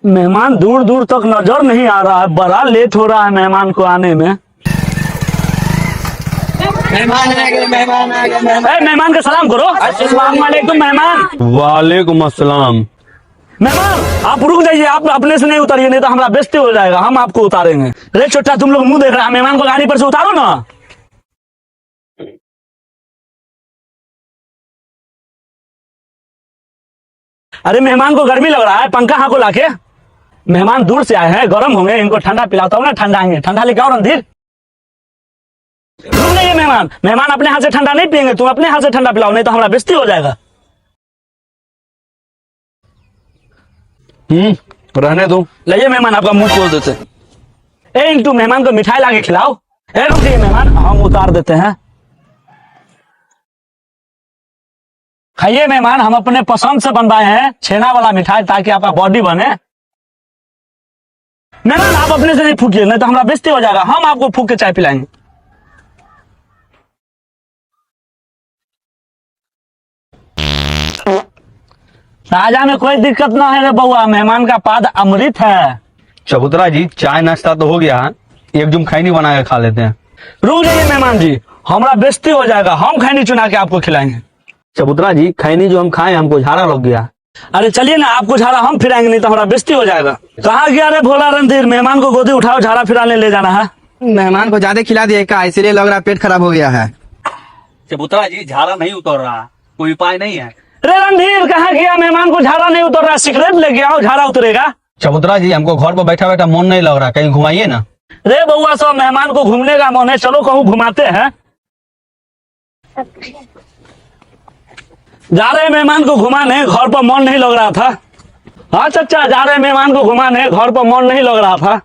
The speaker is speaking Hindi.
मेहमान दूर दूर तक नजर नहीं आ रहा है, बड़ा लेट हो रहा है मेहमान को आने में। मेहमान आ गए, मेहमान आ गए, मेहमान का सलाम करो। अस्सलाम वालेकुम मेहमान। वालेकुम अस्सलाम। मेहमान आप रुक जाइए, आप अपने से नहीं उतारिए, नहीं तो हमारा बेइज्जती हो जाएगा, हम आपको उतारेंगे। अरे छोटा तुम लोग मुंह देख रहा है, मेहमान को गाड़ी पर से उतारो ना। अरे मेहमान को गर्मी लग रहा है, पंखा हाँ को लाके। मेहमान दूर से आए हैं, गर्म होंगे, इनको ठंडा पिलाता हूँ ना, ठंडा आएंगे। ठंडा लेके आओ रणधीर। रुक जाइए मेहमान, मेहमान अपने हाथ से ठंडा नहीं पियेंगे, तुम अपने हाथ से ठंडा पिलाओ, नहीं तो हमारा बेइज्जती हो जाएगा। रहने दो। लाइए मेहमान, आपका मुंह खोल देते। ए इंटू मेहमान को मिठाई लाके खिलाओ। ए रुक जाइए मेहमान, हम उतार देते हैं। खाइए मेहमान, हम अपने पसंद से बनवाए हैं छेना वाला मिठाई, ताकि आपका बॉडी बने। मेहमान आप अपने से नहीं फूकिए, नहीं तो हमारा बेइज्जती हो जाएगा, हम आपको फूक के चाय पिलाएंगे। राजा में कोई दिक्कत ना है रे बउआ, मेहमान का पाद अमृत है। चबूतरा जी चाय नाश्ता तो हो गया है, एक जुम खैनी बना के खा लेते हैं। रुक जाइए मेहमान जी, हमारा बेइज्जती हो जाएगा, हम खैनी चुना के आपको खिलाएंगे। चबूतरा जी खैनी जो हम खाए हमको झाड़ा लग गया। अरे चलिए ना, आपको झाड़ा हम फिराएंगे, नहीं तो हमारा बेइज्जती हो जाएगा। कहाँ गया रे भोला रणधीर, मेहमान को गोदी उठाओ, झाड़ा फिराने ले जाना है। मेहमान को ज्यादा खिला दिए का, इसीलिए लग रहा पेट खराब हो गया है। चबूतरा जी झाड़ा नहीं उतर रहा, कोई उपाय नहीं है। रे रणधीर कहाँ गया, मेहमान को झाड़ा नहीं उतर रहा, सिगरेट लेके आओ, झाड़ा उतरेगा। चबूतरा जी हमको घर पर बैठा बैठा मन नहीं लग रहा, कहीं घुमाइए ना। रे बउआ सब मेहमान को घूमने का मन है, चलो कहूँ घुमाते हैं। जा रहे मेहमान को घुमाने, घर पर मन नहीं लग रहा था। हाँ चाचा जा रहे मेहमान को घुमाने, घर पर मन नहीं लग रहा था।